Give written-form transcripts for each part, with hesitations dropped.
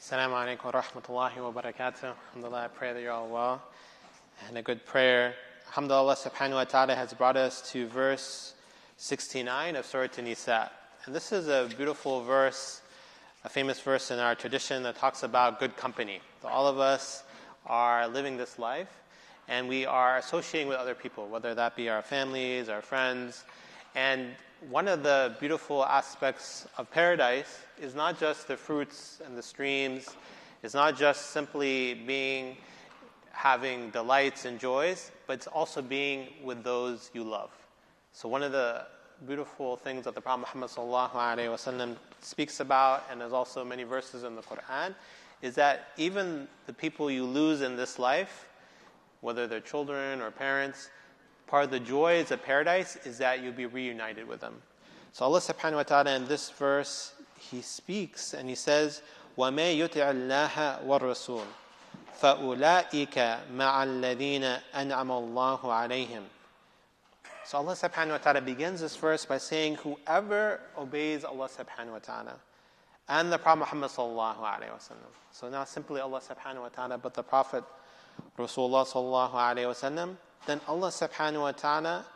Assalamu alaikum wa rahmatullahi wa barakatuh. Alhamdulillah, I pray that you're all well. And a good prayer. Alhamdulillah, subhanahu wa ta'ala has brought us to verse 69 of Surah An-Nisa. And this is a beautiful verse, a famous verse in our tradition that talks about good company. So all of us are living this life, and we are associating with other people, whether that be our families, our friends. And one of the beautiful aspects of paradise is not just the fruits and the streams, it's not just simply having delights and joys, but it's also being with those you love. So one of the beautiful things that the Prophet Muhammad ﷺ speaks about, and there's also many verses in the Quran, is that even the people you lose in this life, whether they're children or parents, part of the joys of paradise is that you'll be reunited with them. So Allah subhanahu wa ta'ala in this verse, He speaks and He says, وَمَا يُطِعِ اللَّهَ وَالرَّسُولِ فَأُولَٰئِكَ مَعَ الَّذِينَ أَنْعَمَ اللَّهُ عَلَيْهِمْ. So Allah subhanahu wa ta'ala begins this verse by saying, whoever obeys Allah subhanahu wa ta'ala and the Prophet Muhammad sallallahu alayhi wa sallam. So not simply Allah subhanahu wa ta'ala, but the Prophet Rasulullah sallallahu alayhi wa sallam, then Allah subhanahu wa ta'ala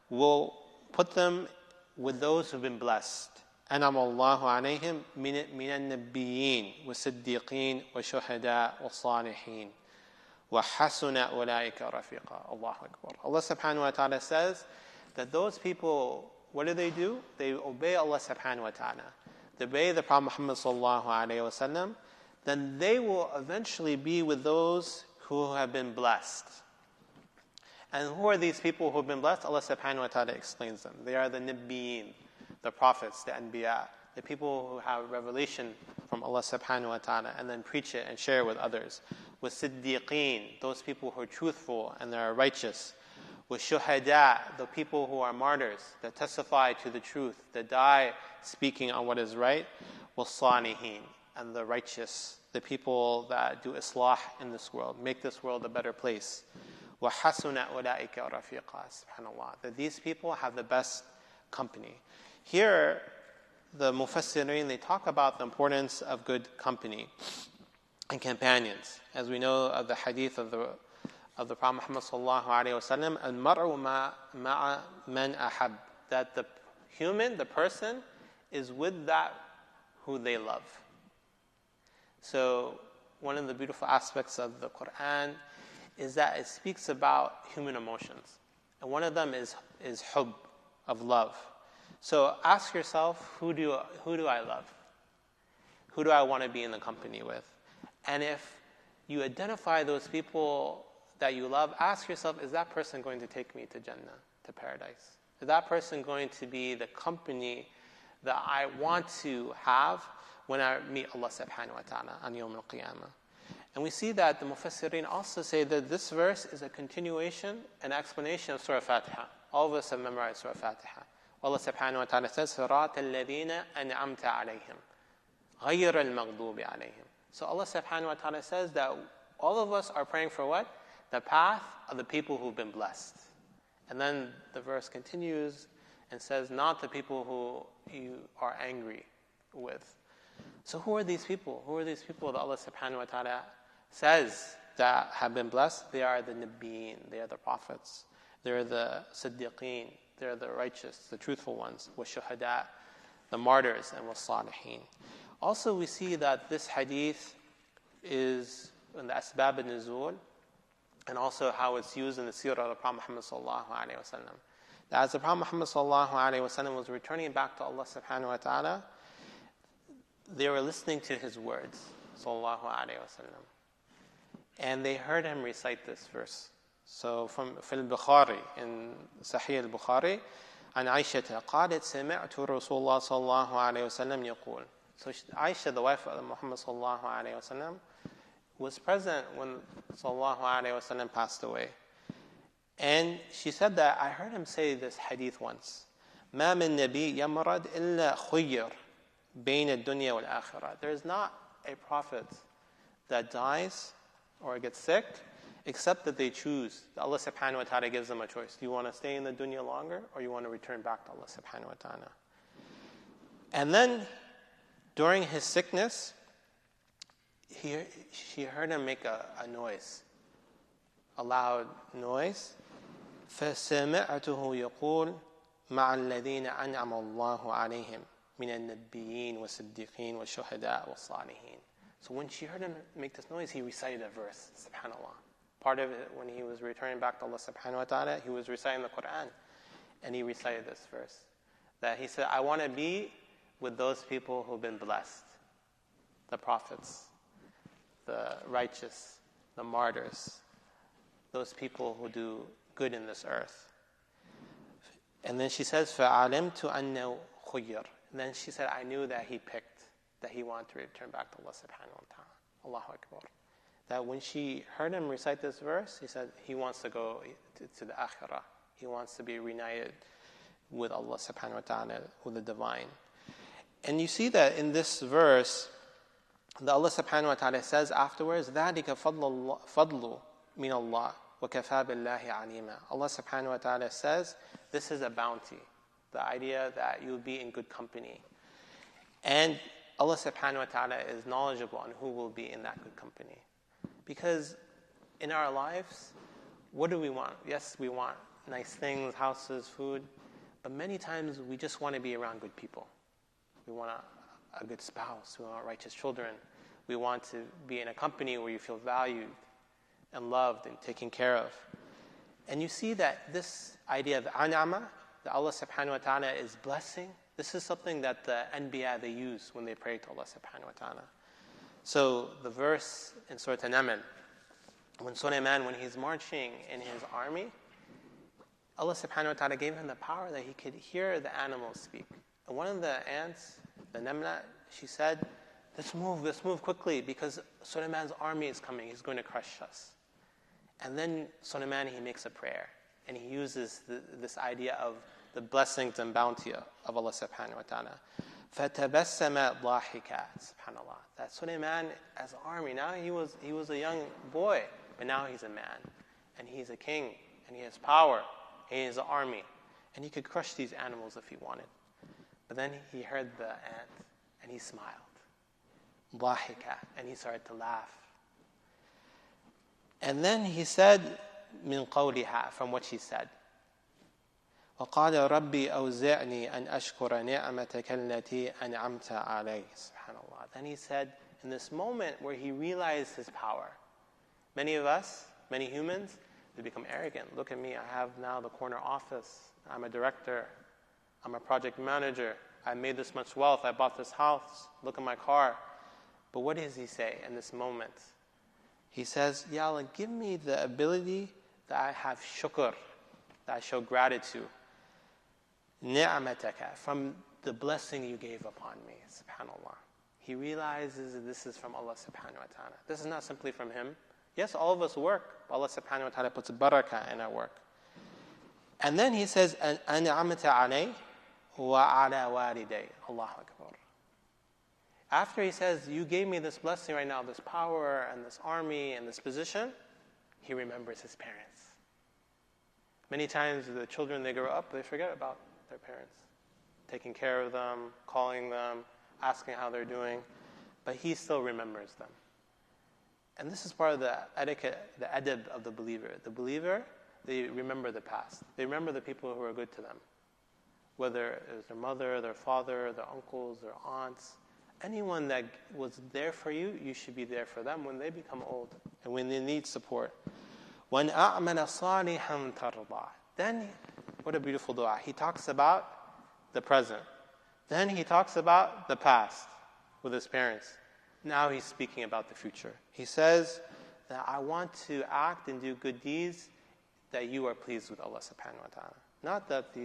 will put them with those who've been blessed. أَنَعَمَ اللَّهُ عَلَيْهِمْ مِنَ النَّبِيِّينَ وَالصِّدِّيقِينَ وَالشُّهَدَاءِ وَالصَّالِحِينَ وَحَسُنَ أُولَٰئِكَ رَفِيقًا. Allahu Akbar. Allah subhanahu wa ta'ala says that those people, what do? They obey Allah subhanahu wa ta'ala. They obey the Prophet Muhammad sallallahu alayhi wa sallam. Then they will eventually be with those who have been blessed. And who are these people who have been blessed? Allah subhanahu wa ta'ala explains them. They are the Nabiyyin, the prophets, the Anbiya, the people who have revelation from Allah subhanahu wa ta'ala and then preach it and share it with others. With Siddiqeen, those people who are truthful and they are righteous. With Shuhada, the people who are martyrs, that testify to the truth, that die speaking on what is right. With Salihin, and the righteous, the people that do islah in this world, make this world a better place. وَحَسُنَ أُولَٰئِكَ رَفِيقًا. SubhanAllah. That these people have the best company. Here, the Mufassirin, they talk about the importance of good company and companions. As we know of the hadith of the Prophet Muhammad sallallahu alayhi wa sallam, الْمَرْءُ مَعَ مَنْ أَحَبَّ. That the human, the person, is with that who they love. So, one of the beautiful aspects of the Quran is that it speaks about human emotions. And one of them is hubb, of love. So ask yourself, who do I love? Who do I want to be in the company with? And if you identify those people that you love, ask yourself, is that person going to take me to Jannah, to paradise? Is that person going to be the company that I want to have when I meet Allah subhanahu wa ta'ala on Yawm al-Qiyamah? And we see that the Mufassirin also say that this verse is a continuation and explanation of Surah Fatiha. All of us have memorized Surah Fatiha. Allah subhanahu wa ta'ala says, صِرَاطَ الَّذِينَ أَنْعَمْتَ عَلَيْهِمْ غَيْرَ الْمَغْضُوبِ عَلَيْهِمْ. So Allah subhanahu wa ta'ala says that all of us are praying for what? The path of the people who've been blessed. And then the verse continues and says, not the people who you are angry with. So who are these people? Who are these people that Allah subhanahu wa ta'ala says that have been blessed? They are the Nabiyyin, they are the prophets, they are the Siddiqeen, they are the righteous, the truthful ones, wa Shuhada, the martyrs, and wa Salihin. Also we see that this hadith is in the Asbab al-Nuzul, and also how it's used in the Surah of the Prophet Muhammad sallallahu alayhi wa sallam. That as the Prophet Muhammad sallallahu alayhi wa sallam was returning back to Allah subhanahu wa ta'ala, they were listening to his words, sallallahu alayhi wa sallam. And they heard him recite this verse. So from al-Bukhari, in Sahih al-Bukhari, An-Nisa قالت سمعت رسول الله صلى الله عليه وسلم يقول. So Aisha, the wife of Muhammad sallallahu alayhi wa sallam, was present when sallallahu alayhi wa sallam passed away. And she said that I heard him say this hadith once. ما من نبي يمرض إلا خير بين الدنيا والآخرة. There is not a prophet that dies or gets sick except that they choose. Allah subhanahu wa ta'ala gives them a choice. Do you want to stay in the dunya longer or you want to return back to Allah subhanahu wa ta'ala? And then during his sickness, she heard him make a noise, a loud noise. فسمعته يقول مع الذين أنعم الله عليهم من النبيين والصديقين والشهداء والصالحين. So when she heard him make this noise, he recited a verse, subhanAllah. Part of it, when he was returning back to Allah subhanahu wa ta'ala, he was reciting the Quran. And he recited this verse. That he said, I want to be with those people who've been blessed. The prophets, the righteous, the martyrs, those people who do good in this earth. And then she says, فَعَلِمْتُ أَنَّهُ خُيِّرٌ. And then she said, I knew that he picked, that he wanted to return back to Allah subhanahu wa ta'ala. Allahu Akbar. That when she heard him recite this verse, he said he wants to go to the akhirah. He wants to be reunited with Allah subhanahu wa ta'ala, with the divine. And you see that in this verse, that Allah subhanahu wa ta'ala says afterwards, ذَلِكَ فَضْلُ مِنَ اللَّهِ وَكَفَى بِاللَّهِ عَلِيمًا. Allah subhanahu wa ta'ala says, this is a bounty. The idea that you'll be in good company. And Allah subhanahu wa ta'ala is knowledgeable on who will be in that good company. Because in our lives, what do we want? Yes, we want nice things, houses, food, but many times we just want to be around good people. We want a good spouse, we want righteous children. We want to be in a company where you feel valued and loved and taken care of. And you see that this idea of an'ama, that Allah subhanahu wa ta'ala is blessing, this is something that the Anbiya, they use when they pray to Allah subhanahu wa ta'ala. So the verse in Surah An-Naml, when Sulaiman, when he's marching in his army, Allah subhanahu wa ta'ala gave him the power that he could hear the animals speak. And one of the ants, the Namla, she said, let's move quickly because Sulaiman's army is coming, he's going to crush us. And then Sulaiman, he makes a prayer. And he uses this idea of the blessings and bounty of Allah subhanahu wa ta'ala. فَتَبَسَّمَ ضَاحِكًا. SubhanAllah. That Sulaiman as army, now he was a young boy, but now he's a man. And he's a king, and he has power, and he has an army. And he could crush these animals if he wanted. But then he heard the ant, and he smiled. ضَاحِكًا. And he started to laugh. And then he said, من قولها, from what she said. وقال ربي أوزعني أن أشكر نعمتك التي أنعمت علي. SubhanAllah. Then he said, in this moment where he realized his power, many of us, many humans, they become arrogant. Look at me, I have now the corner office. I'm a director. I'm a project manager. I made this much wealth. I bought this house. Look at my car. But what does he say in this moment? He says, Ya Allah, give me the ability that I have shukr, that I show gratitude. Ni'mataka, from the blessing you gave upon me, subhanAllah. He realizes that this is from Allah subhanahu wa ta'ala. This is not simply from him. Yes, all of us work, but Allah subhanahu wa ta'ala puts barakah in our work. And then he says, An'amta alay wa ala waliday. Allahu Akbar. After he says, you gave me this blessing right now, this power and this army and this position, he remembers his parents. Many times the children, they grow up, they forget about their parents. Taking care of them, calling them, asking how they're doing. But he still remembers them. And this is part of the etiquette, the adab of the believer. The believer, they remember the past. They remember the people who are good to them. Whether it was their mother, their father, their uncles, their aunts. Anyone that was there for you, you should be there for them when they become old and when they need support. وَأَنْ أَعْمَلَ صَالِحًا تَرْضَى. Then, what a beautiful dua. He talks about the present. Then he talks about the past with his parents. Now he's speaking about the future. He says that I want to act and do good deeds that you are pleased with Allah subhanahu wa ta'ala. Not that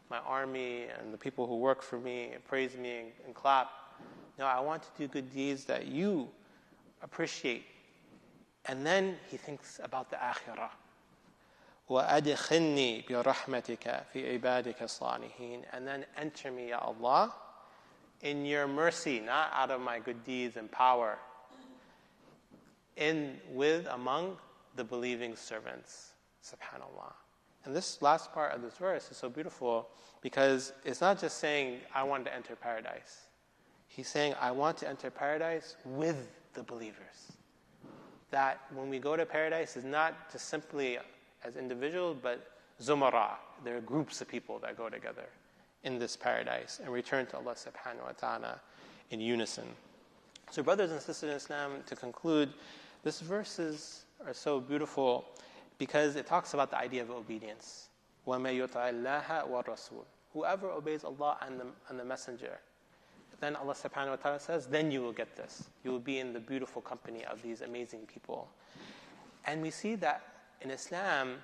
my army and the people who work for me and praise me and clap. No, I want to do good deeds that you appreciate. And then he thinks about the akhirah. وَأَدْخِلْنِي بِرَحْمَتِكَ فِي عِبَادِكَ الصَّالِحِينَ. And then enter me, Ya Allah, in your mercy, not out of my good deeds and power, among the believing servants. SubhanAllah. And this last part of this verse is so beautiful because it's not just saying, I want to enter paradise. He's saying, I want to enter paradise with the believers. That when we go to paradise, is not just simply as individuals, but zumara. There are groups of people that go together in this paradise and return to Allah subhanahu wa ta'ala in unison. So brothers and sisters in Islam, to conclude, these verses are so beautiful because it talks about the idea of obedience. وَمَن يُطِعِ اللَّهَ وَالرَّسُولَ. Whoever obeys Allah and the Messenger, then Allah subhanahu wa ta'ala says, then you will get this. You will be in the beautiful company of these amazing people. And we see that in Islam,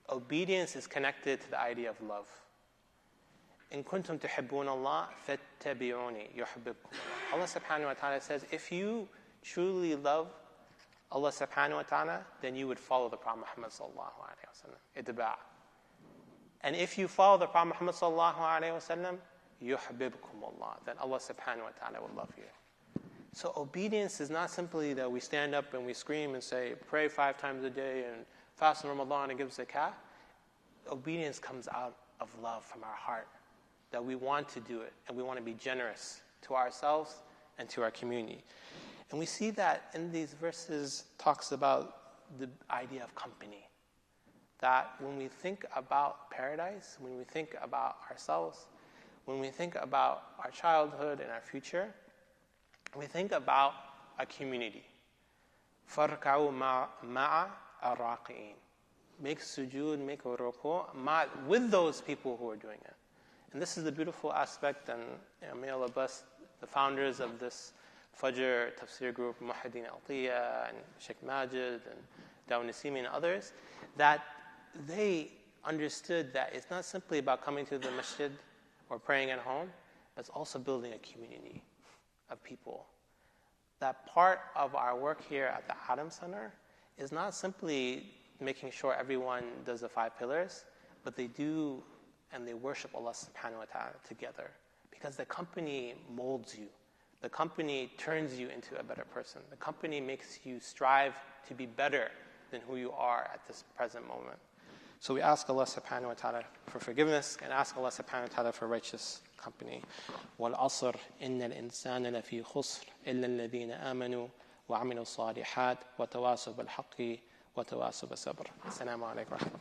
obedience is connected to the idea of love. إِن كُنتُمْ تُحِبُّونَ اللَّهَ فَاتَّبِعُونِي يُحْبِبْكُمُ اللَّهُ. Allah subhanahu wa ta'ala says, if you truly love Allah subhanahu wa ta'ala, then you would follow the Prophet Muhammad sallallahu alayhi wa sallam. Ittiba'. And if you follow the Prophet Muhammad sallallahu alayhi wa sallam, يُحْبِبْكُمُ اللَّهُ. Then Allah subhanahu wa ta'ala will love you. So obedience is not simply that we stand up and we scream and say, pray 5 times a day and fast in Ramadan and give zakah. Obedience comes out of love from our heart, that we want to do it and we want to be generous to ourselves and to our community. And we see that in these verses talks about the idea of company. That when we think about paradise, when we think about ourselves, when we think about our childhood and our future, we think about a community. فَارْكَعُوا مَعَ الرَّاقِعِينَ. Make sujood, make ruku' with those people who are doing it. And this is the beautiful aspect, and may Allah bless the founders of this Fajr Tafsir group, Muhyiddin Al-Tiya and Sheikh Majid and Dawa Nasimi and others, that they understood that it's not simply about coming to the masjid or praying at home, but it's also building a community of people. That part of our work here at the Adam Center is not simply making sure everyone does the 5 pillars, but they do and they worship Allah subhanahu wa ta'ala together. Because the company molds you. The company turns you into a better person. The company makes you strive to be better than who you are at this present moment. So we ask Allah subhanahu wa ta'ala for forgiveness and ask Allah subhanahu wa ta'ala for righteous company. وَالْعَصْرِ إِنَّ الْإِنسَانَ لَفِي خُسْرٍ إِلَّا الَّذِينَ آمَنُوا وَعَمِلُوا الصَّالِحَاتِ وَتَوَاصَوْا بِالْحَقِّ وَتَوَاصَوْا بِالصَّبْرِ. Assalamu alaikum wa rahmatullah.